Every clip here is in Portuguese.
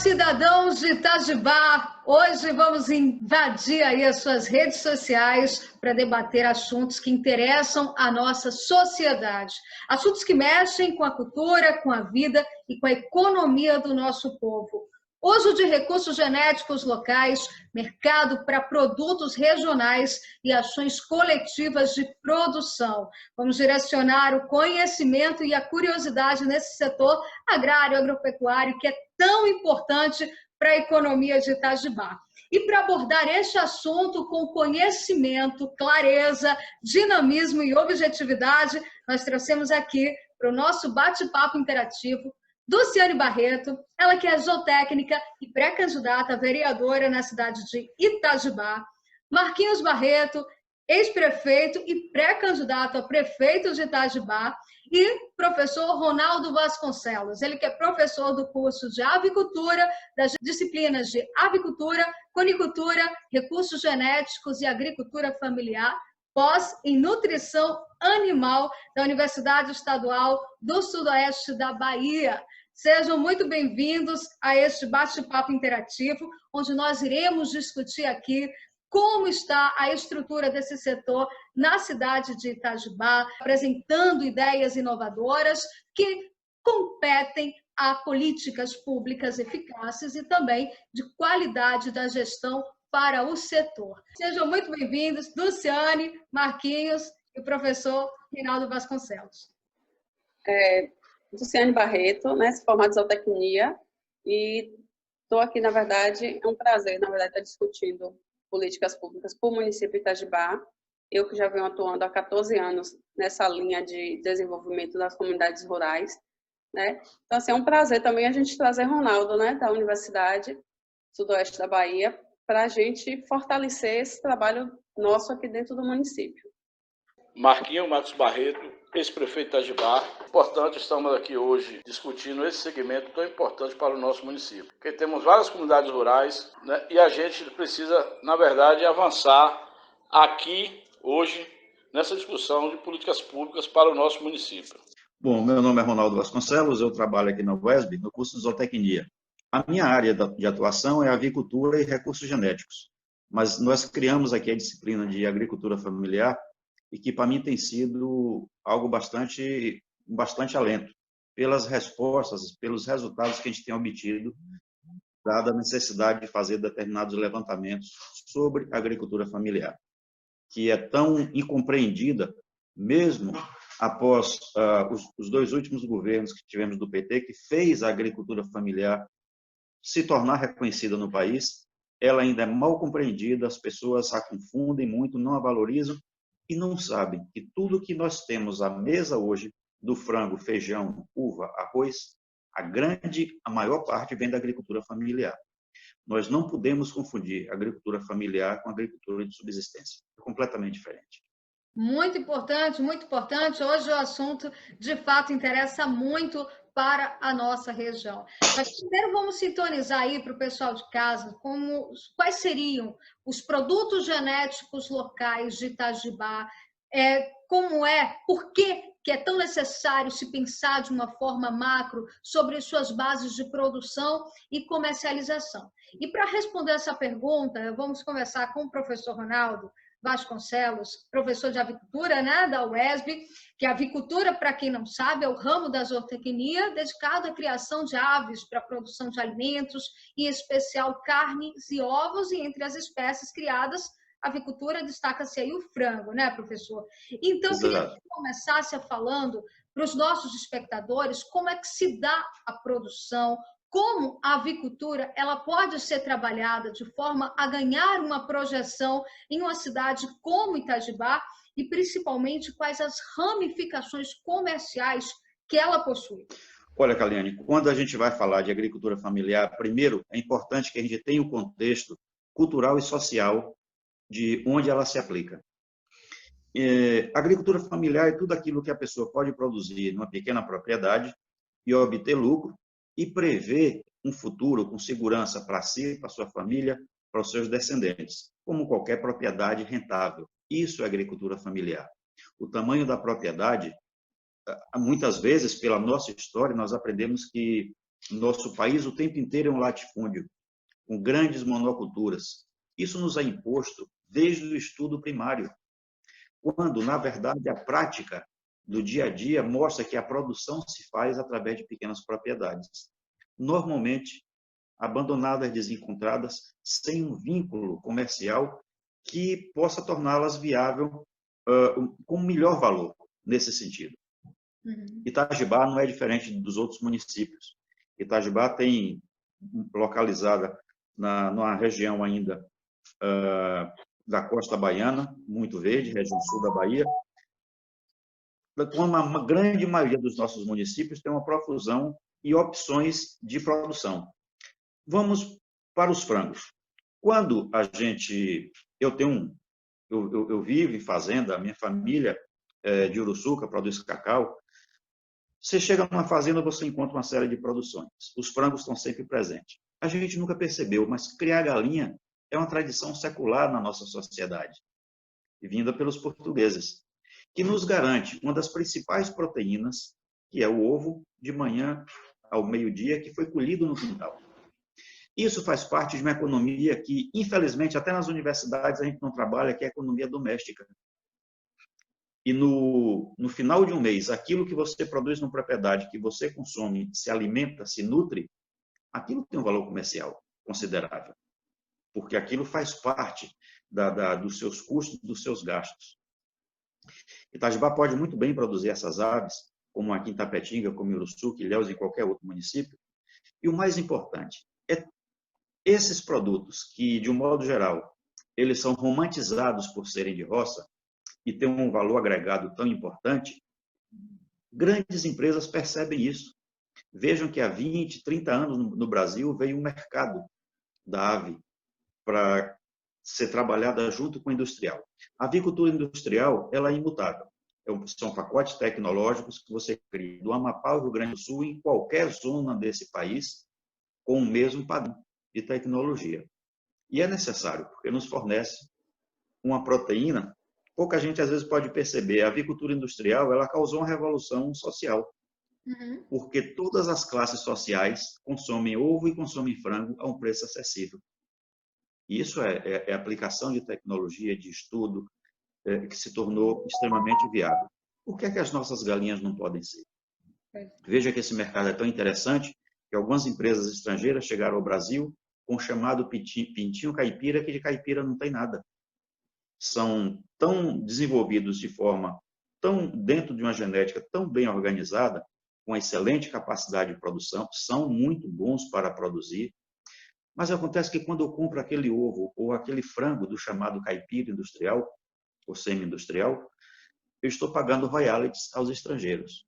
cidadãos de Itajubá! Hoje vamos invadir aí as suas redes sociais para debater assuntos que interessam a nossa sociedade. Assuntos que mexem com a cultura, com a vida e com a economia do nosso povo. Uso de recursos genéticos locais, mercado para produtos regionais e ações coletivas de produção. Vamos direcionar o conhecimento e a curiosidade nesse setor agrário, agropecuário, que é tão importante para a economia de Itajubá. E para abordar este assunto com conhecimento, clareza, dinamismo e objetividade, nós trouxemos aqui para o nosso bate-papo interativo Dulciane Barreto, ela que é zootécnica e pré-candidata a vereadora na cidade de Itajubá. Marquinhos Barreto, ex-prefeito e pré-candidato a prefeito de Itajubá. E professor Ronaldo Vasconcelos, ele que é professor do curso de avicultura, das disciplinas de avicultura, conicultura, recursos genéticos e agricultura familiar, pós em nutrição animal da Universidade Estadual do Sudoeste da Bahia. Sejam muito bem-vindos a este bate-papo interativo, onde nós iremos discutir aqui como está a estrutura desse setor na cidade de Itajubá, apresentando ideias inovadoras que competem a políticas públicas eficazes e também de qualidade da gestão para o setor. Sejam muito bem-vindos, Dulciane, Marquinhos e o professor Ronaldo Vasconcelos. Dulciane Barreto, né, formada em zootecnia, e estou aqui, na verdade, é um prazer, na verdade, estar discutindo políticas públicas para o município de Itajubá. Eu que já venho atuando há 14 anos nessa linha de desenvolvimento das comunidades rurais, né? Então, assim, é um prazer também a gente trazer Ronaldo, né, da Universidade Sudoeste da Bahia, para a gente fortalecer esse trabalho nosso aqui dentro do município. Marcos Barreto, ex-prefeito de Itajubá. Importante, estamos aqui hoje discutindo esse segmento tão importante para o nosso município. Porque temos várias comunidades rurais, né, e a gente precisa, na verdade, avançar aqui, hoje, nessa discussão de políticas públicas para o nosso município. Bom, meu nome é Ronaldo Vasconcelos, eu trabalho aqui na UESB, no curso de zootecnia. A minha área de atuação é avicultura e recursos genéticos, mas nós criamos aqui a disciplina de agricultura familiar, e que para mim tem sido algo bastante alento, pelas respostas, pelos resultados que a gente tem obtido, dada a necessidade de fazer determinados levantamentos sobre a agricultura familiar, que é tão incompreendida, mesmo após os dois últimos governos que tivemos do PT, que fez a agricultura familiar se tornar reconhecida no país, ela ainda é mal compreendida, as pessoas a confundem muito, não a valorizam, e não sabem que tudo que nós temos à mesa hoje, do frango, feijão, uva, arroz, a maior parte vem da agricultura familiar. Nós não podemos confundir agricultura familiar com agricultura de subsistência. É completamente diferente. Muito importante, muito importante. Hoje o assunto, de fato, interessa muito para a nossa região. Mas primeiro vamos sintonizar aí para o pessoal de casa quais seriam os produtos genéticos locais de Itajubá, por que é tão necessário se pensar de uma forma macro sobre suas bases de produção e comercialização. E para responder essa pergunta, vamos conversar com o professor Ronaldo Vasconcelos, professor de avicultura, né, da UESB, que a avicultura, para quem não sabe, é o ramo da zootecnia dedicado à criação de aves para a produção de alimentos, em especial carnes e ovos, e entre as espécies criadas, a avicultura destaca-se aí o frango, né, professor? Então, eu queria que você começasse falando para os nossos espectadores como é que se dá a produção, como a avicultura ela pode ser trabalhada de forma a ganhar uma projeção em uma cidade como Itajubá e, principalmente, quais as ramificações comerciais que ela possui. Olha, Kaliane, quando a gente vai falar de agricultura familiar, primeiro é importante que a gente tenha o contexto cultural e social de onde ela se aplica. Agricultura familiar é tudo aquilo que a pessoa pode produzir numa pequena propriedade e obter lucro, e prever um futuro com segurança para si, para sua família, para os seus descendentes, como qualquer propriedade rentável. Isso é agricultura familiar. O tamanho da propriedade, muitas vezes, pela nossa história, nós aprendemos que Nosso país o tempo inteiro é um latifúndio, com grandes monoculturas. Isso nos é imposto desde o estudo primário, quando, na verdade, a prática do dia a dia mostra que a produção se faz através de pequenas propriedades, normalmente abandonadas, desencontradas, sem um vínculo comercial que possa torná-las viável com melhor valor nesse sentido. Itajibá não é diferente dos outros municípios. Itajibá tem localizada numa região ainda da costa baiana, muito verde, região sul da Bahia, como uma grande maioria dos nossos municípios tem uma profusão e opções de produção. Vamos para os frangos. Quando eu vivo em fazenda, a minha família de Uruçuca produz cacau. Você chega numa fazenda, você encontra uma série de produções. Os frangos estão sempre presentes. A gente nunca percebeu, mas criar galinha é uma tradição secular na nossa sociedade, vinda pelos portugueses, que nos garante uma das principais proteínas, que é o ovo, de manhã ao meio-dia, que foi colhido no quintal. Isso faz parte de uma economia que, infelizmente, até nas universidades a gente não trabalha, que é a economia doméstica. E no final de um mês, aquilo que você produz numa propriedade, que você consome, se alimenta, se nutre, aquilo tem um valor comercial considerável, porque aquilo faz parte dos seus custos, dos seus gastos. Itajibá pode muito bem produzir essas aves, como aqui em Tapetinga, como em Uruçuca, Ilhéus e qualquer outro município. E o mais importante é esses produtos que, de um modo geral, eles são romantizados por serem de roça, e tem um valor agregado tão importante, grandes empresas percebem isso. Vejam que há 20, 30 anos no Brasil veio um mercado da ave para ser trabalhada junto com o industrial. A avicultura industrial ela é imutável. São pacotes tecnológicos que você cria do Amapá ao Rio Grande do Sul, em qualquer zona desse país, com o mesmo padrão de tecnologia. E é necessário, porque nos fornece uma proteína. Pouca gente, às vezes, pode perceber. A avicultura industrial ela causou uma revolução social, porque todas as classes sociais consomem ovo e consomem frango a um preço acessível. Isso é aplicação de tecnologia, de estudo, que se tornou extremamente viável. Por que as nossas galinhas não podem ser? Veja que esse mercado é tão interessante que algumas empresas estrangeiras chegaram ao Brasil com o chamado pintinho caipira, que de caipira não tem nada. São tão desenvolvidos de forma dentro de uma genética tão bem organizada, com excelente capacidade de produção, são muito bons para produzir, mas acontece que quando eu compro aquele ovo ou aquele frango do chamado caipira industrial ou semi-industrial, eu estou pagando royalties aos estrangeiros.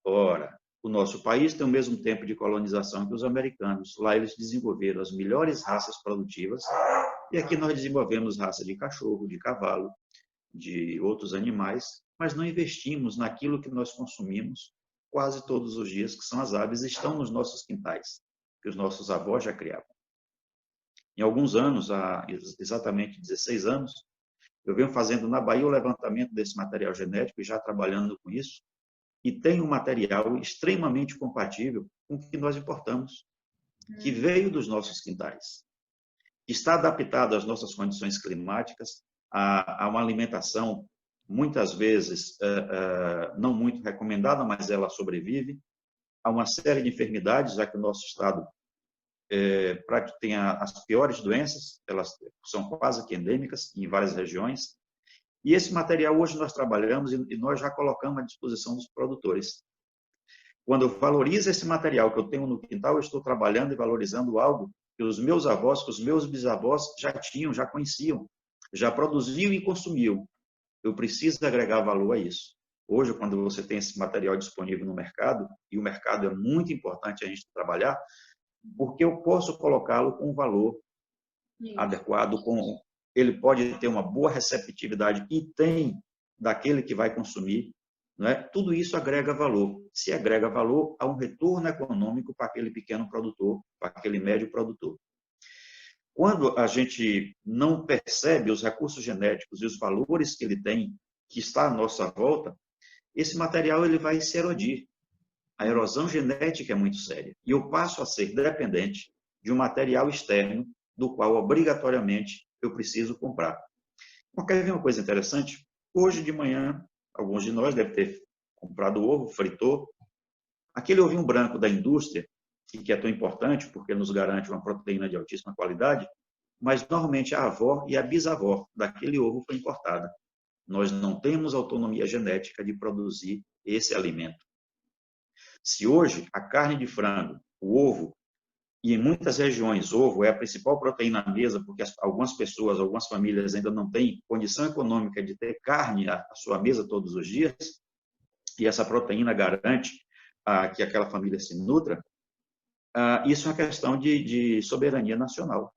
Ora, o nosso país tem o mesmo tempo de colonização que os americanos. Lá eles desenvolveram as melhores raças produtivas. E aqui nós desenvolvemos raça de cachorro, de cavalo, de outros animais, mas não investimos naquilo que nós consumimos quase todos os dias, que são as aves, estão nos nossos quintais, que os nossos avós já criavam. Em alguns anos, há exatamente 16 anos, eu venho fazendo na Bahia o levantamento desse material genético e já trabalhando com isso, e tem um material extremamente compatível com o que nós importamos, que veio dos nossos quintais. Está adaptado às nossas condições climáticas, a uma alimentação, muitas vezes, não muito recomendada, mas ela sobrevive, a uma série de enfermidades, já que o nosso estado tem as piores doenças, elas são quase que endêmicas em várias regiões, e esse material hoje nós trabalhamos e nós já colocamos à disposição dos produtores. Quando eu valorizo esse material que eu tenho no quintal, eu estou trabalhando e valorizando algo que os meus avós, que os meus bisavós já tinham, já conheciam, já produziam e consumiam. Eu preciso agregar valor a isso. Hoje, quando você tem esse material disponível no mercado, e o mercado é muito importante a gente trabalhar, porque eu posso colocá-lo com um valor adequado, ele pode ter uma boa receptividade e tem daquele que vai consumir, não é? Tudo isso agrega valor. Se agrega valor, há um retorno econômico para aquele pequeno produtor, para aquele médio produtor. Quando a gente não percebe os recursos genéticos e os valores que ele tem, que está à nossa volta, esse material ele vai se erodir. A erosão genética é muito séria. E eu passo a ser dependente de um material externo do qual, obrigatoriamente, eu preciso comprar. Então, quer ver uma coisa interessante? Hoje de manhã, alguns de nós devem ter comprado ovo, fritou. Aquele ovinho branco da indústria, que é tão importante porque nos garante uma proteína de altíssima qualidade, mas normalmente a avó e a bisavó daquele ovo foi importada. Nós não temos autonomia genética de produzir esse alimento. Se hoje a carne de frango, o ovo, e em muitas regiões ovo é a principal proteína na mesa, porque algumas pessoas, algumas famílias ainda não têm condição econômica de ter carne à sua mesa todos os dias, e essa proteína garante que aquela família se nutra, isso é uma questão de soberania nacional.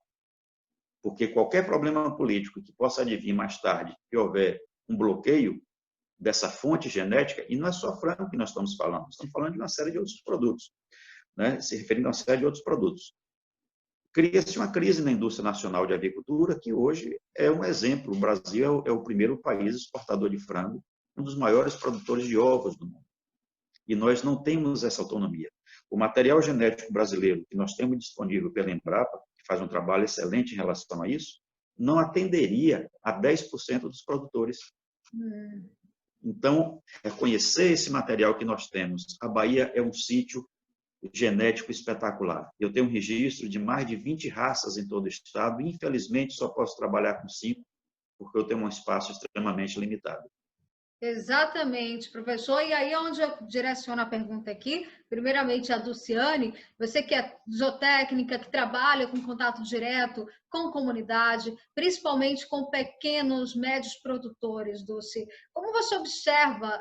Porque qualquer problema político que possa advir mais tarde, que houver um bloqueio dessa fonte genética, e não é só frango que nós estamos falando de uma série de outros produtos, né? Se referindo a uma série de outros produtos. Cria-se uma crise na indústria nacional de avicultura, que hoje é um exemplo. O Brasil é o primeiro país exportador de frango, um dos maiores produtores de ovos do mundo. E nós não temos essa autonomia. O material genético brasileiro que nós temos disponível pela Embrapa, que faz um trabalho excelente em relação a isso, não atenderia a 10% dos produtores. Então, reconhecer esse material que nós temos. A Bahia é um sítio genético espetacular. Eu tenho um registro de mais de 20 raças em todo o estado. Infelizmente, só posso trabalhar com 5, porque eu tenho um espaço extremamente limitado. Exatamente, professor. E aí é onde eu direciono a pergunta aqui, primeiramente a Dulciane, você que é zootécnica, que trabalha com contato direto com comunidade, principalmente com pequenos, médios produtores, Dulce. Como você observa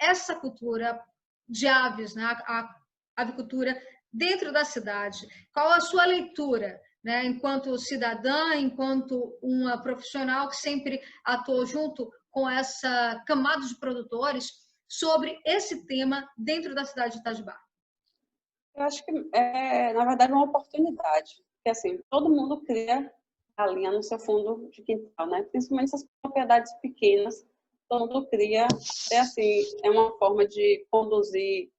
essa cultura de aves, né? A avicultura dentro da cidade? Qual a sua leitura, né? Enquanto cidadã, enquanto uma profissional que sempre atuou junto com essa camada de produtores sobre esse tema dentro da cidade de Itajubá? Eu acho que na verdade, uma oportunidade. Porque, assim, todo mundo cria galinha no seu fundo de quintal, né? Principalmente essas propriedades pequenas, todo mundo cria. Assim, é uma forma de conduzir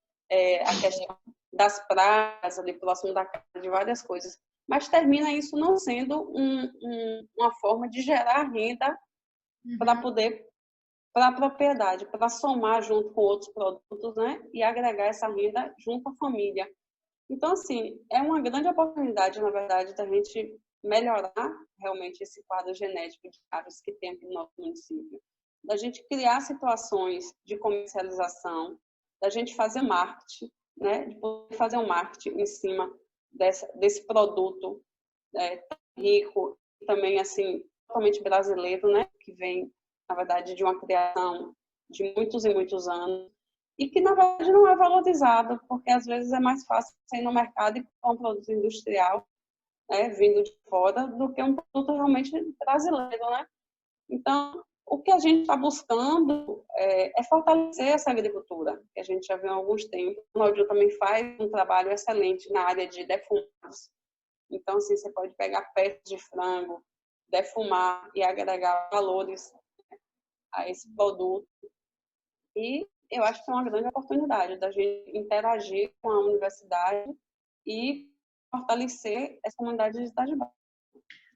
a questão das pragas ali próximo da casa, de várias coisas. Mas termina isso não sendo uma forma de gerar renda para poder, para a propriedade, para somar junto com outros produtos, né? E agregar essa renda junto à família. Então, assim, é uma grande oportunidade, na verdade, da gente melhorar realmente esse quadro genético de aves que tem aqui no nosso município. Da gente criar situações de comercialização, da gente fazer marketing, né? De poder fazer um marketing em cima desse produto tão rico e também, assim, totalmente brasileiro, né? Que vem, na verdade, de uma criação de muitos e muitos anos e que, na verdade, não é valorizado, porque às vezes é mais fácil sair no mercado e comprar um produto industrial, né, vindo de fora, do que um produto realmente brasileiro, né? Então, o que a gente está buscando é fortalecer essa agricultura, que a gente já viu há alguns tempos. O Claudio também faz um trabalho excelente na área de defumados. Então, assim, você pode pegar peças de frango, defumar e agregar valores a esse produto. E eu acho que é uma grande oportunidade da gente interagir com a universidade e fortalecer essa comunidade de Itajubá.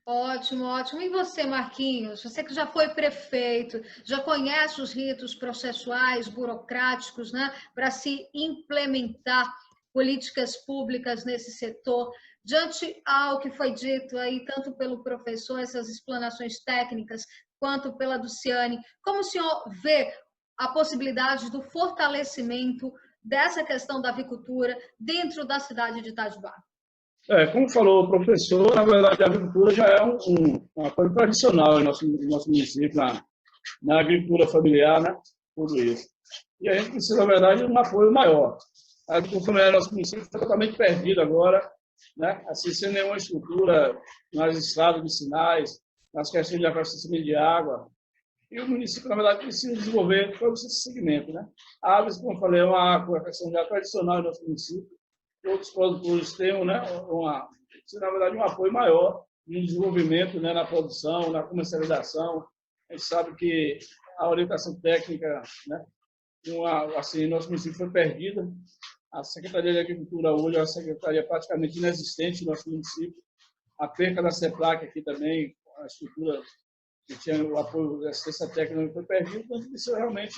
Ótimo, ótimo. E você, Marquinhos? Você que já foi prefeito, já conhece os ritos processuais, burocráticos, né, para se implementar políticas públicas nesse setor. Diante ao que foi dito aí, tanto pelo professor, essas explanações técnicas, quanto pela Dulciane, como o senhor vê a possibilidade do fortalecimento dessa questão da avicultura dentro da cidade de Itajubá? Como falou o professor, na verdade a agricultura já é uma coisa tradicional no nosso município, na agricultura familiar, né? Tudo isso. E a gente precisa, na verdade, de um apoio maior. A agricultura familiar do nosso município está totalmente perdida agora, né? Assim, sem nenhuma estrutura nas estradas vicinais, nas questões de abastecimento de água. E o município, na verdade, precisa desenvolver todo esse segmento, né? A aves, como eu falei, é uma questão já tradicional do nosso município. Outros produtores têm, né, na verdade, um apoio maior no desenvolvimento, né, na produção, na comercialização. A gente sabe que a orientação técnica, né, assim, nosso município foi perdida. A Secretaria de Agricultura hoje é uma secretaria praticamente inexistente no nosso município. A perca da CEPLAC aqui também, a estrutura que tinha o apoio da assistência técnica foi perdido, então a gente precisa realmente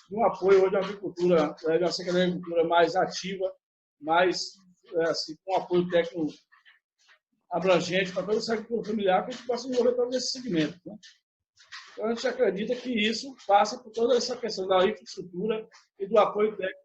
de um apoio hoje à agricultura, de uma Secretaria de Agricultura mais ativa, mais assim, com apoio técnico abrangente para toda essa agricultura familiar, que a gente possa desenvolver todo esse segmento, né? Então, a gente acredita que isso passa por toda essa questão da infraestrutura e do apoio técnico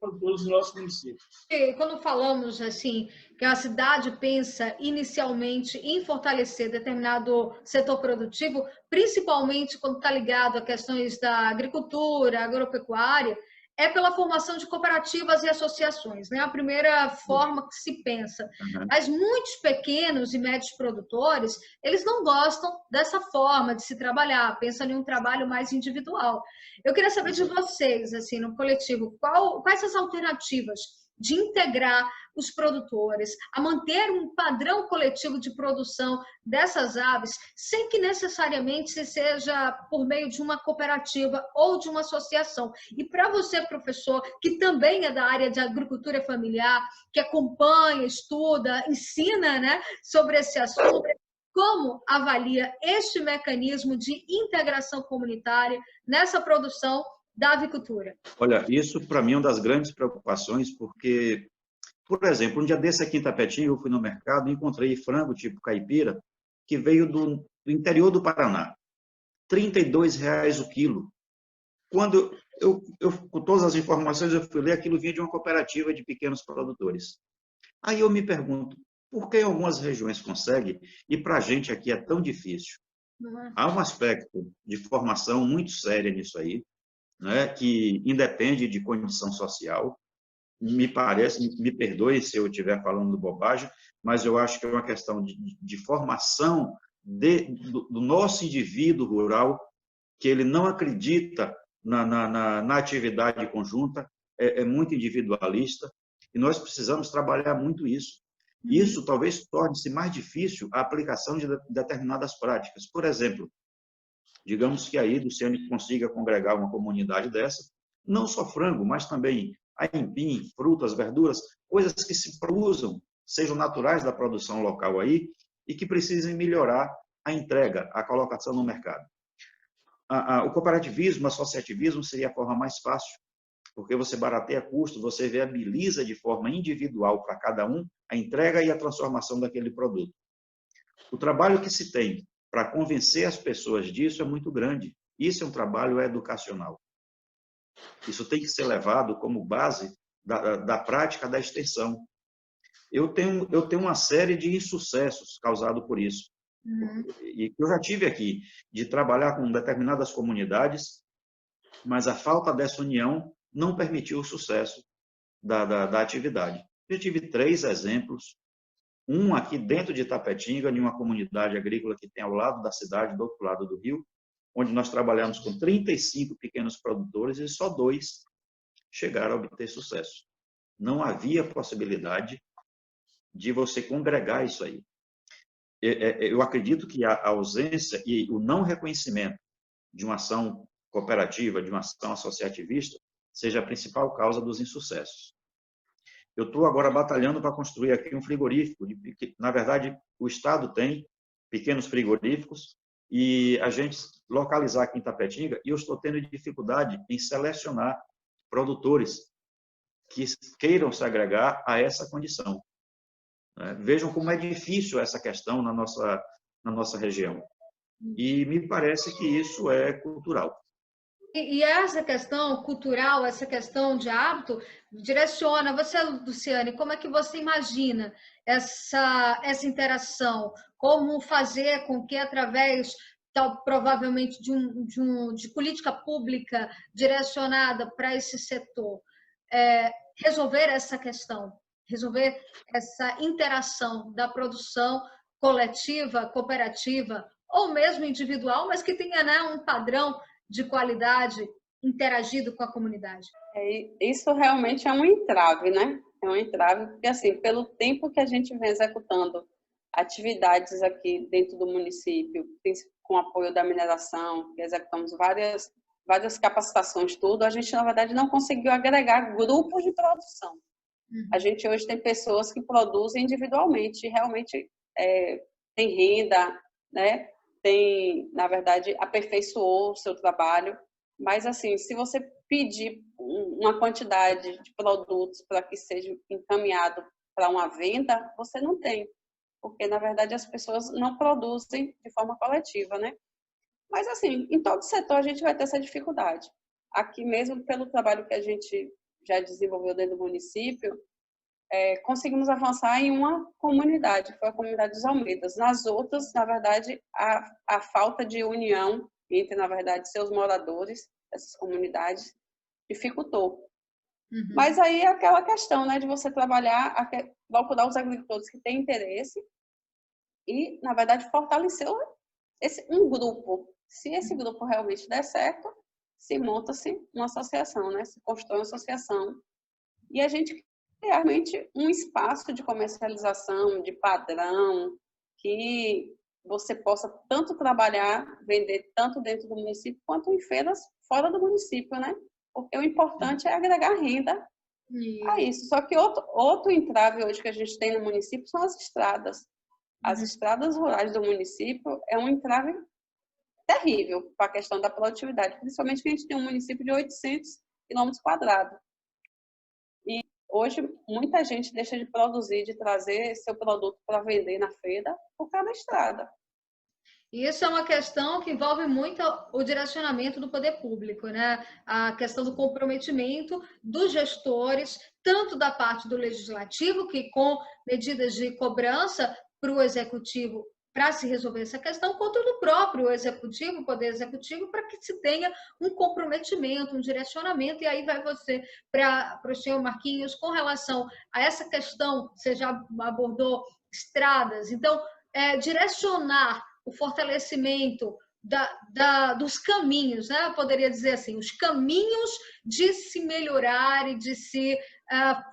para todos os nossos municípios. E quando falamos assim que a cidade pensa inicialmente em fortalecer determinado setor produtivo, principalmente quando está ligado a questões da agricultura, agropecuária, é pela formação de cooperativas e associações, né? A primeira forma que se pensa. Mas muitos pequenos e médios produtores, eles não gostam dessa forma de se trabalhar, pensam em um trabalho mais individual. Eu queria saber de vocês, assim, no coletivo, quais as alternativas de integrar os produtores, a manter um padrão coletivo de produção dessas aves, sem que necessariamente se seja por meio de uma cooperativa ou de uma associação. E para você, professor, que também é da área de agricultura familiar, que acompanha, estuda, ensina, né, sobre esse assunto, como avalia este mecanismo de integração comunitária nessa produção da avicultura? Olha, isso para mim é uma das grandes preocupações, porque, por exemplo, um dia desse aqui em Tapetinho, eu fui no mercado e encontrei frango tipo caipira, que veio do interior do Paraná. R$ 32,00 o quilo. Quando com todas as informações, eu fui ler, aquilo vinha de uma cooperativa de pequenos produtores. Aí eu me pergunto, por que em algumas regiões consegue e para a gente aqui é tão difícil? Há um aspecto de formação muito sério nisso aí, né, que independe de condição social. Me parece, me perdoe se eu estiver falando bobagem, mas eu acho que é uma questão de formação do nosso indivíduo rural, que ele não acredita na atividade conjunta, é muito individualista, e nós precisamos trabalhar muito isso. Isso talvez torne-se mais difícil a aplicação de determinadas práticas. Por exemplo, digamos que aí do Ciane consiga congregar uma comunidade dessa, não só frango, mas também aipim, frutas, verduras, coisas que se produzam, sejam naturais da produção local aí e que precisem melhorar a entrega, a colocação no mercado. O cooperativismo, o associativismo seria a forma mais fácil, porque você barateia custos, você viabiliza de forma individual para cada um a entrega e a transformação daquele produto. O trabalho que se tem para convencer as pessoas disso é muito grande. Isso é um trabalho educacional. Isso tem que ser levado como base da prática da extensão. Eu tenho uma série de insucessos causados por isso. E eu já tive aqui de trabalhar com determinadas comunidades, mas a falta dessa união não permitiu o sucesso da atividade. Eu tive 3 exemplos. Um aqui dentro de Tapetinga, em uma comunidade agrícola que tem ao lado da cidade, do outro lado do rio, onde nós trabalhamos com 35 pequenos produtores e só 2 chegaram a obter sucesso. Não havia possibilidade de você congregar isso aí. Eu acredito que a ausência e o não reconhecimento de uma ação cooperativa, de uma ação associativista, seja a principal causa dos insucessos. Eu estou agora batalhando para construir aqui um frigorífico. Na verdade, o Estado tem pequenos frigoríficos e a gente localizar aqui em Tapetinga, e eu estou tendo dificuldade em selecionar produtores que queiram se agregar a essa condição. Vejam como é difícil essa questão na nossa região. E me parece que isso é cultural. E essa questão cultural, essa questão de hábito, direciona. Você, Luciane, como é que você imagina essa interação? Como fazer com que, através, provavelmente, de política pública direcionada para esse setor, resolver essa questão, resolver essa interação da produção coletiva, cooperativa, ou mesmo individual, mas que tenha, né, um padrão de qualidade interagido com a comunidade? Isso realmente é um entrave, né? É um entrave, porque, assim, pelo tempo que a gente vem executando atividades aqui dentro do município, com apoio da mineração, que executamos várias capacitações, tudo, a gente, na verdade, não conseguiu agregar grupos de produção. A gente hoje tem pessoas que produzem individualmente, realmente tem renda, né? Tem, na verdade, aperfeiçoou o seu trabalho. Mas, assim, se você pedir uma quantidade de produtos para que seja encaminhado para uma venda, você não tem. Porque, na verdade, as pessoas não produzem de forma coletiva, né? Mas, assim, em todo setor a gente vai ter essa dificuldade. Aqui mesmo, pelo trabalho que a gente já desenvolveu dentro do município, conseguimos avançar em uma comunidade, que foi a comunidade dos Almeidas. Nas outras, na verdade, a falta de união entre, na verdade, seus moradores, essas comunidades, dificultou. Mas aí é aquela questão, né, de você trabalhar, procurar os agricultores que têm interesse e, na verdade, fortalecer um grupo. Se esse grupo realmente der certo, se monta-se uma associação, né? Se constrói uma associação. E a gente realmente um espaço de comercialização, de padrão, que você possa tanto trabalhar, vender tanto dentro do município, quanto em feiras fora do município, né? Porque o importante é agregar renda a isso. Só que outro entrave hoje que a gente tem no município são as estradas. As estradas rurais do município é um entrave terrível para a questão da produtividade, principalmente que a gente tem um município de 800 km². E hoje muita gente deixa de produzir, de trazer seu produto para vender na feira por causa da estrada. Isso é uma questão que envolve muito o direcionamento do poder público, né? A questão do comprometimento dos gestores, tanto da parte do legislativo, que com medidas de cobrança para o executivo para se resolver essa questão, quanto do próprio executivo, poder executivo, para que se tenha um comprometimento, um direcionamento. E aí vai você para o senhor Marquinhos, com relação a essa questão, você já abordou estradas, então, direcionar o fortalecimento dos caminhos, né? Eu poderia dizer assim, os caminhos de se melhorar e de se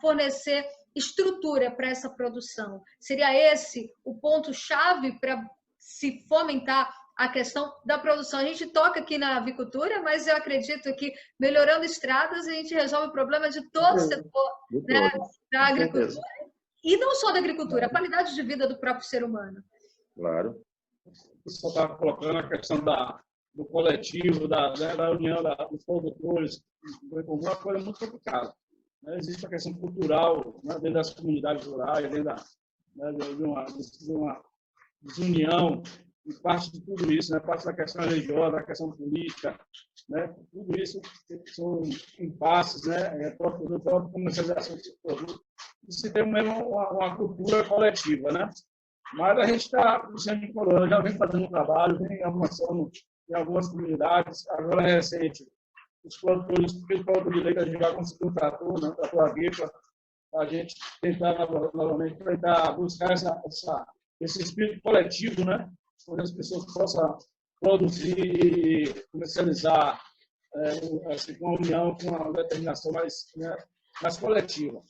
fornecer estrutura para essa produção. Seria esse o ponto-chave para se fomentar a questão da produção. A gente toca aqui na avicultura, mas eu acredito que melhorando estradas a gente resolve o problema de todo o setor, né, da agricultura. E não só da agricultura, a qualidade de vida do próprio ser humano. Claro. O pessoal está colocando a questão do coletivo, da união dos produtores, uma coisa muito complicada. Existe a questão cultural, né, dentro das comunidades rurais, dentro de uma desunião, e parte de tudo isso, né, parte da questão religiosa, da questão política, né, tudo isso são impasses, né, própria comercialização desse produto. E se tem mesmo uma cultura coletiva, né? Mas a gente está, como sempre falou, já vem fazendo um trabalho, vem avançando em algumas comunidades. Agora é recente, os produtores de leite, a gente já conseguiu um trator, né, trator agrícola, a gente tentar novamente buscar esse espírito coletivo, né, onde as pessoas possam produzir e comercializar assim, com a união, com uma determinação mais coletiva.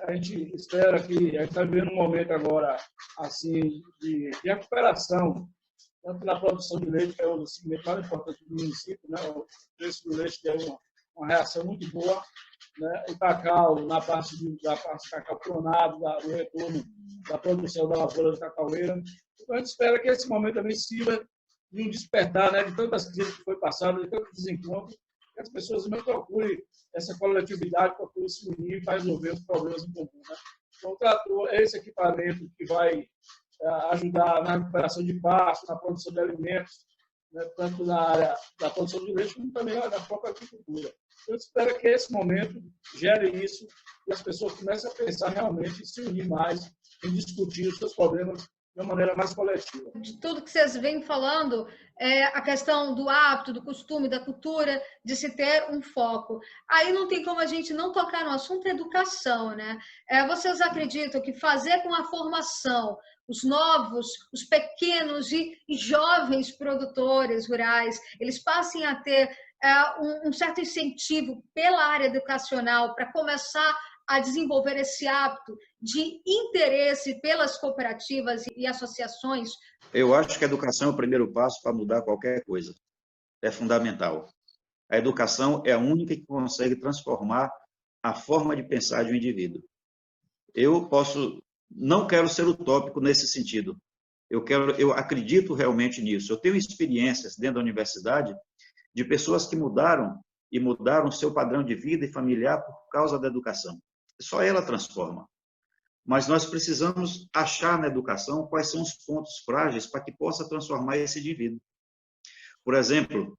A gente espera que a gente está vivendo um momento agora assim de recuperação, tanto na produção de leite, que é o segmento mais importante do município, né? O preço do leite tem uma reação muito boa, né? O cacau, na parte da cacau clonado, do retorno da produção da lavoura de cacaueira. Então, a gente espera que esse momento também sirva de um despertar, né? De tantas crises que foi passado, de tantos desencontros, que as pessoas não procurem essa coletividade, procurem se unir para resolver os problemas em comum, né? Então, o trator é esse equipamento que vai ajudar na recuperação de pasto, na produção de alimentos, né, tanto na área da produção de leite, como também na própria agricultura. Eu espero que esse momento gere isso e as pessoas comecem a pensar realmente em se unir mais, em discutir os seus problemas de uma maneira mais coletiva. De tudo que vocês vêm falando, a questão do hábito, do costume, da cultura, de se ter um foco. Aí não tem como a gente não tocar no assunto educação, né? Vocês acreditam que fazer com a formação os novos, os pequenos e jovens produtores rurais, eles passem a ter um certo incentivo pela área educacional para começar a desenvolver esse hábito de interesse pelas cooperativas e associações? Eu acho que a educação é o primeiro passo para mudar qualquer coisa. É fundamental. A educação é a única que consegue transformar a forma de pensar de um indivíduo. não quero ser utópico nesse sentido. Eu acredito realmente nisso. Eu tenho experiências dentro da universidade de pessoas que mudaram seu padrão de vida e familiar por causa da educação. Só ela transforma. Mas nós precisamos achar na educação quais são os pontos frágeis para que possa transformar esse indivíduo. Por exemplo,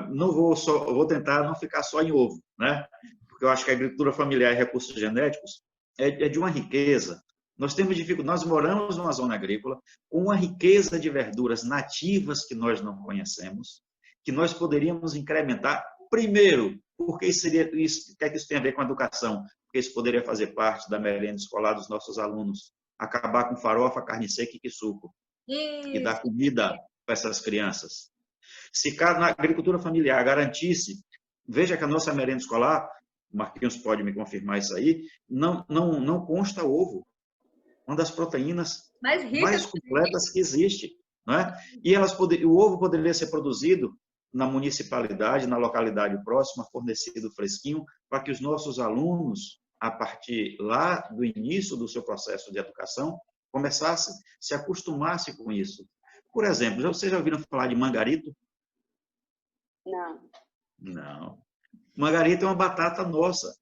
vou tentar não ficar só em ovo, né? Porque eu acho que a agricultura familiar e recursos genéticos é de uma riqueza. Nós temos dificuldade, nós moramos numa zona agrícola com uma riqueza de verduras nativas que nós não conhecemos, que nós poderíamos incrementar. Primeiro, porque o que é que isso tem a ver com a educação? Porque isso poderia fazer parte da merenda escolar dos nossos alunos, acabar com farofa, carne seca e suco, e dar comida para essas crianças. Se na agricultura familiar garantisse, veja que a nossa merenda escolar, o Marquinhos pode me confirmar isso aí, não consta ovo, uma das proteínas mais completas que existe, não é? E o ovo poderia ser produzido na municipalidade, na localidade próxima, fornecido fresquinho, para que os nossos alunos, a partir lá do início do seu processo de educação, começassem, se acostumassem com isso. Por exemplo, vocês já ouviram falar de mangarito? Não. Não. Mangarito é uma batata nossa,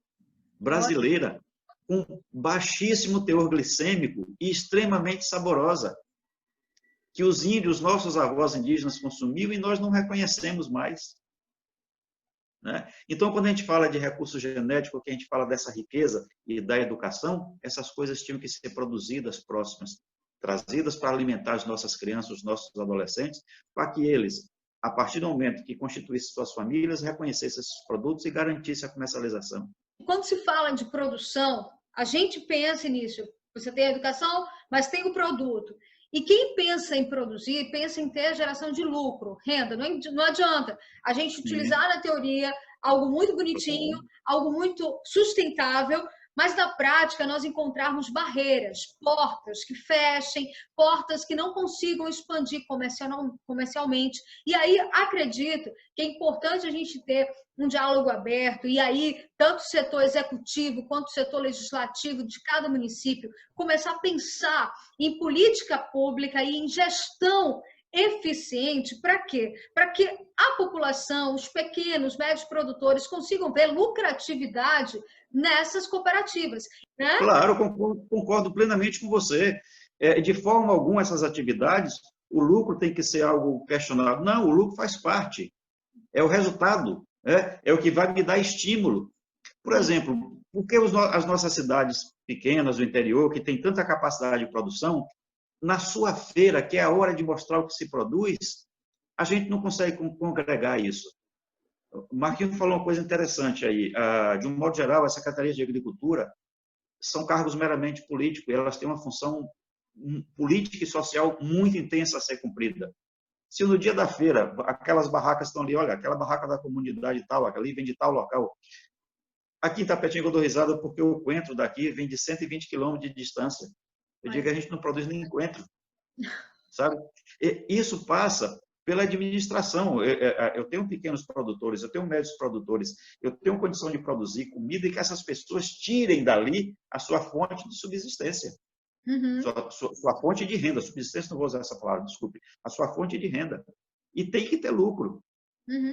brasileira, com baixíssimo teor glicêmico e extremamente saborosa, que os índios, nossos avós indígenas, consumiam e nós não reconhecemos mais. Né? Então, quando a gente fala de recurso genético, que a gente fala dessa riqueza e da educação, essas coisas tinham que ser produzidas próximas, trazidas para alimentar as nossas crianças, os nossos adolescentes, para que eles, a partir do momento que constituíssem suas famílias, reconhecessem esses produtos e garantissem a comercialização. Quando se fala de produção, a gente pensa nisso. Você tem a educação, mas tem o produto. E quem pensa em produzir, pensa em ter geração de lucro, renda. Não adianta a gente utilizar na teoria algo muito bonitinho, algo muito sustentável, mas na prática nós encontrarmos barreiras, portas que fechem, portas que não consigam expandir comercialmente. E aí acredito que é importante a gente ter um diálogo aberto, e aí tanto o setor executivo quanto o setor legislativo de cada município começar a pensar em política pública e em gestão eficiente. Para quê? Para que a população, os pequenos, médios produtores consigam ver lucratividade nessas cooperativas. Né? Claro, concordo plenamente com você. De forma alguma, essas atividades, o lucro tem que ser algo questionado. Não, o lucro faz parte. É o resultado, é o que vai me dar estímulo. Por exemplo, por que as nossas cidades pequenas, do interior, que tem tanta capacidade de produção, na sua feira, que é a hora de mostrar o que se produz, a gente não consegue congregar isso. O Marquinhos falou uma coisa interessante aí. De um modo geral, as secretarias de agricultura são cargos meramente políticos, e elas têm uma função política e social muito intensa a ser cumprida. Se no dia da feira, aquelas barracas estão ali, olha, aquela barraca da comunidade tal, ali vem de tal local. Aqui em Tapetinga eu dou risada porque o coentro daqui vem de 120 quilômetros de distância. Eu digo que a gente não produz nem coentro, sabe? E isso passa pela administração. Eu tenho pequenos produtores, eu tenho médios produtores, eu tenho condição de produzir comida e que essas pessoas tirem dali a sua fonte de subsistência. Sua fonte de renda. Subsistência, não vou usar essa palavra, desculpe. A sua fonte de renda. E tem que ter lucro.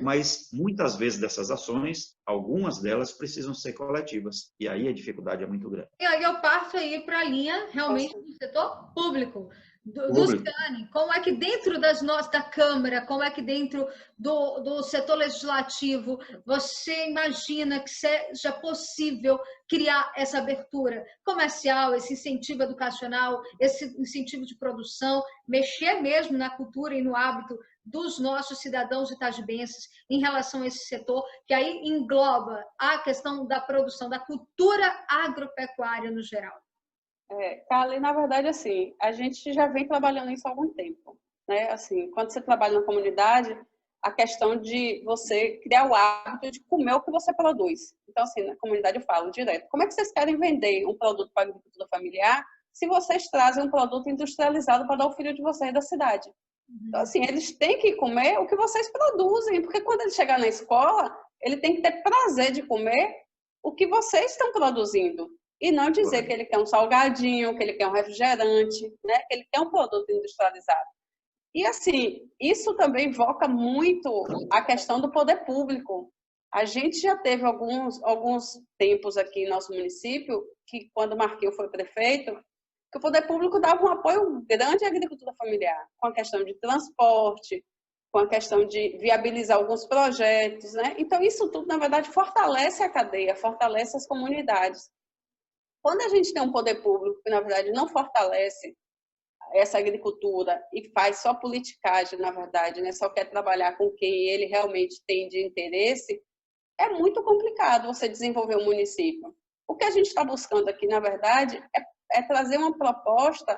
Mas, muitas vezes, dessas ações, algumas delas precisam ser coletivas. E aí a dificuldade é muito grande. E aí eu parto aí para a linha, realmente, do setor público. Luciane, como é que dentro da Câmara, como é que dentro do setor legislativo, você imagina que seja possível criar essa abertura comercial, esse incentivo educacional, esse incentivo de produção, mexer mesmo na cultura e no hábito dos nossos cidadãos itagibenses em relação a esse setor, que aí engloba a questão da produção, da cultura agropecuária no geral? Carly, na verdade, assim, a gente já vem trabalhando isso há algum tempo, né? Assim, quando você trabalha na comunidade, a questão de você criar o hábito de comer o que você produz. Então, assim, na comunidade eu falo direto, como é que vocês querem vender um produto para a agricultura familiar se vocês trazem um produto industrializado para dar ao filho de vocês da cidade? Então, assim, eles têm que comer o que vocês produzem, porque quando ele chegar na escola, ele tem que ter prazer de comer o que vocês estão produzindo. E não dizer que ele quer um salgadinho, que ele quer um refrigerante, né? Que ele quer um produto industrializado. E, assim, isso também invoca muito a questão do poder público. A gente já teve alguns tempos aqui em nosso município, que quando o Marquinhos foi prefeito, que o poder público dava um apoio grande à agricultura familiar, com a questão de transporte, com a questão de viabilizar alguns projetos, né? Então, isso tudo, na verdade, fortalece a cadeia, fortalece as comunidades. Quando a gente tem um poder público que, na verdade, não fortalece essa agricultura e faz só politicagem, na verdade, né? Só quer trabalhar com quem ele realmente tem de interesse, é muito complicado você desenvolver um município. O que a gente está buscando aqui, na verdade, é trazer uma proposta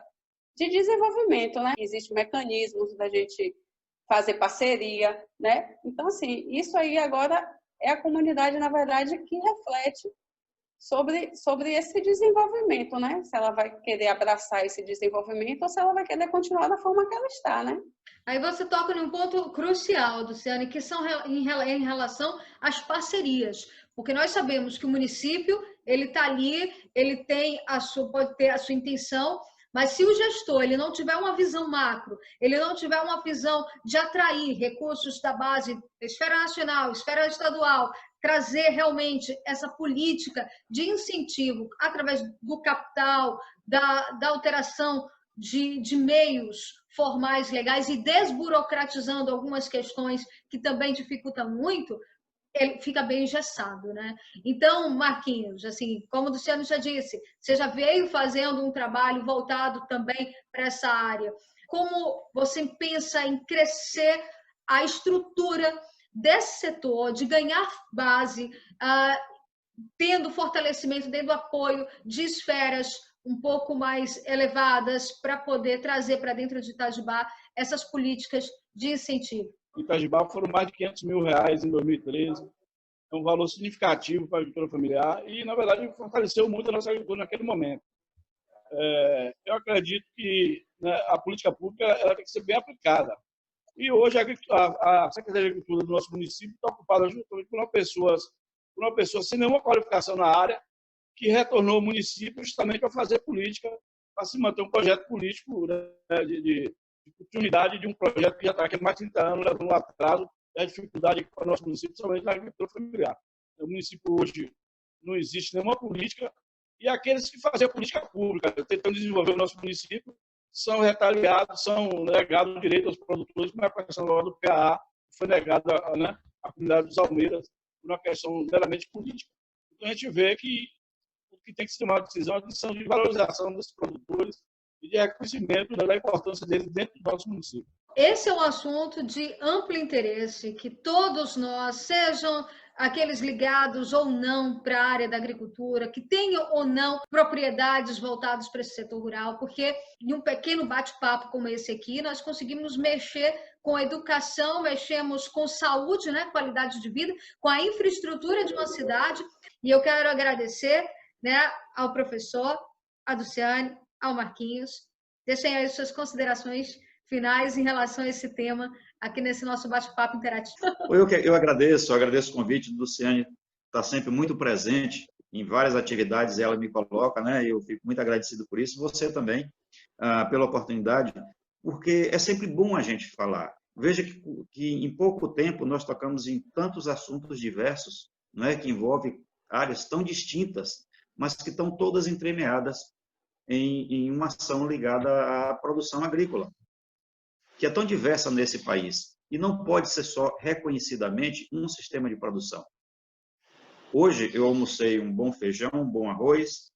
de desenvolvimento, né? Existem mecanismos da gente fazer parceria, né? Então, assim, isso aí agora é a comunidade, na verdade, que reflete sobre esse desenvolvimento, né? Se ela vai querer abraçar esse desenvolvimento ou se ela vai querer continuar da forma que ela está, né? Aí você toca num ponto crucial, Luciane, que são em relação às parcerias, porque nós sabemos que o município ele está ali, ele tem pode ter a sua intenção, mas se o gestor ele não tiver uma visão macro, ele não tiver uma visão de atrair recursos da base esfera nacional, esfera estadual, trazer realmente essa política de incentivo através do capital, da alteração de meios formais legais e desburocratizando algumas questões que também dificultam muito, ele fica bem engessado, né? Então, Marquinhos, assim, como o Luciano já disse, você já veio fazendo um trabalho voltado também para essa área. Como você pensa em crescer a estrutura desse setor, de ganhar base, tendo fortalecimento, tendo apoio de esferas um pouco mais elevadas para poder trazer para dentro de Itajubá essas políticas de incentivo? Em Itajubá foram mais de R$500 mil em 2013. É um valor significativo para a agricultura familiar e, na verdade, fortaleceu muito a nossa agricultura naquele momento. Eu acredito que, né, a política pública ela tem que ser bem aplicada. E hoje a Secretaria de Agricultura do nosso município está ocupada justamente por uma pessoa sem nenhuma qualificação na área, que retornou ao município justamente para fazer política, para se manter um projeto político, né, de continuidade de um projeto que já está aqui há mais de 30 anos, levando um atraso e a dificuldade para o nosso município, somente na agricultura familiar. O município hoje não existe nenhuma política e aqueles que fazem a política pública, tentando desenvolver o nosso município, são retaliados, são negados o direito aos produtores, como é a questão do PAA, que foi negada, né, à comunidade dos Almeiras, por uma questão meramente política. Então, a gente vê que o que tem que ser uma decisão é a decisão de valorização desses produtores e de reconhecimento, né, da importância deles dentro do nosso município. Esse é um assunto de amplo interesse, que todos nós, sejam aqueles ligados ou não para a área da agricultura, que tenham ou não propriedades voltadas para esse setor rural, porque em um pequeno bate-papo como esse aqui, nós conseguimos mexer com a educação, mexemos com saúde, né, qualidade de vida, com a infraestrutura de uma cidade, e eu quero agradecer, né, ao professor, a Luciane, ao Marquinhos. Deixem aí suas considerações finais em relação a esse tema aqui nesse nosso bate-papo interativo. Eu agradeço o convite do Luciane, está sempre muito presente em várias atividades, ela me coloca, né? Eu fico muito agradecido por isso, você também, pela oportunidade, porque é sempre bom a gente falar. Veja que em pouco tempo nós tocamos em tantos assuntos diversos, né, que envolvem áreas tão distintas, mas que estão todas entremeadas em uma ação ligada à produção agrícola, que é tão diversa nesse país, e não pode ser só reconhecidamente um sistema de produção. Hoje eu almocei um bom feijão, um bom arroz,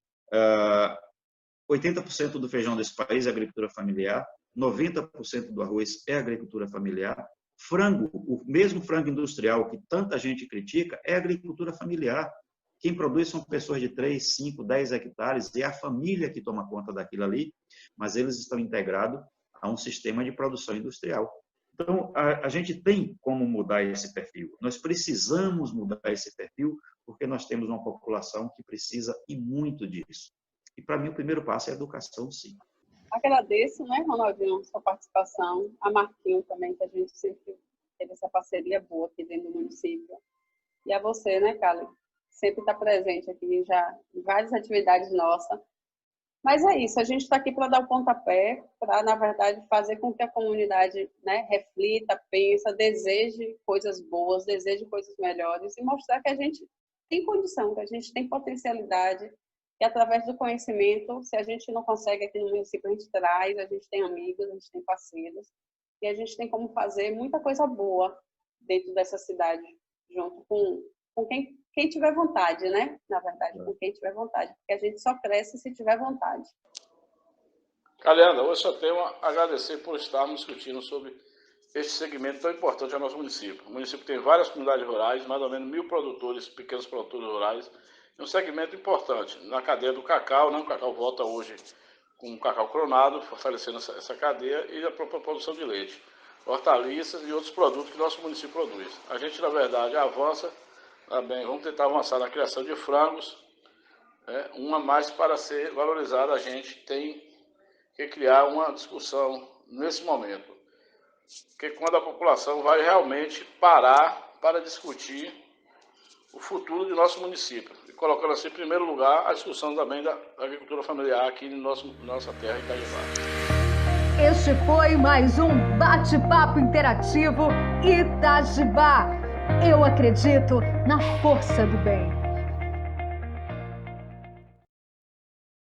80% do feijão desse país é agricultura familiar, 90% do arroz é agricultura familiar, frango, o mesmo frango industrial que tanta gente critica, é agricultura familiar. Quem produz são pessoas de 3, 5, 10 hectares, e é a família que toma conta daquilo ali, mas eles estão integrados a um sistema de produção industrial. Então, a gente tem como mudar esse perfil. Nós precisamos mudar esse perfil, porque nós temos uma população que precisa e muito disso. E, para mim, o primeiro passo é a educação, sim. Agradeço, né, Ronaldinho, sua participação. A Marquinhos também, que a gente sempre teve essa parceria boa aqui dentro do município. E a você, né, Cali? sempre está presente aqui já em várias atividades nossas. Mas é isso, a gente está aqui para dar o pontapé, para, na verdade, fazer com que a comunidade, né, reflita, pensa, deseje coisas boas, deseje coisas melhores e mostrar que a gente tem condição, que a gente tem potencialidade e, através do conhecimento, se a gente não consegue aqui no município, a gente traz, a gente tem amigos, a gente tem parceiros e a gente tem como fazer muita coisa boa dentro dessa cidade, junto com quem tiver vontade, né? Na verdade, com quem tiver vontade, porque a gente só cresce se tiver vontade. Calianda, hoje só tenho a agradecer por estarmos discutindo sobre este segmento tão importante ao nosso município. O município tem várias comunidades rurais, mais ou menos 1.000 produtores, pequenos produtores rurais, e um segmento importante na cadeia do cacau, né? O cacau volta hoje com o cacau clonado, fortalecendo essa cadeia, e a própria produção de leite, hortaliças e outros produtos que nosso município produz. A gente, na verdade, avança também, vamos tentar avançar na criação de frangos, uma mais para ser valorizada. A gente tem que criar uma discussão nesse momento, porque quando a população vai realmente parar para discutir o futuro do nosso município, e colocando assim em primeiro lugar a discussão também da agricultura familiar aqui em nossa terra, Itajibá. Este foi mais um bate-papo interativo Itajibá. Eu acredito na força do bem.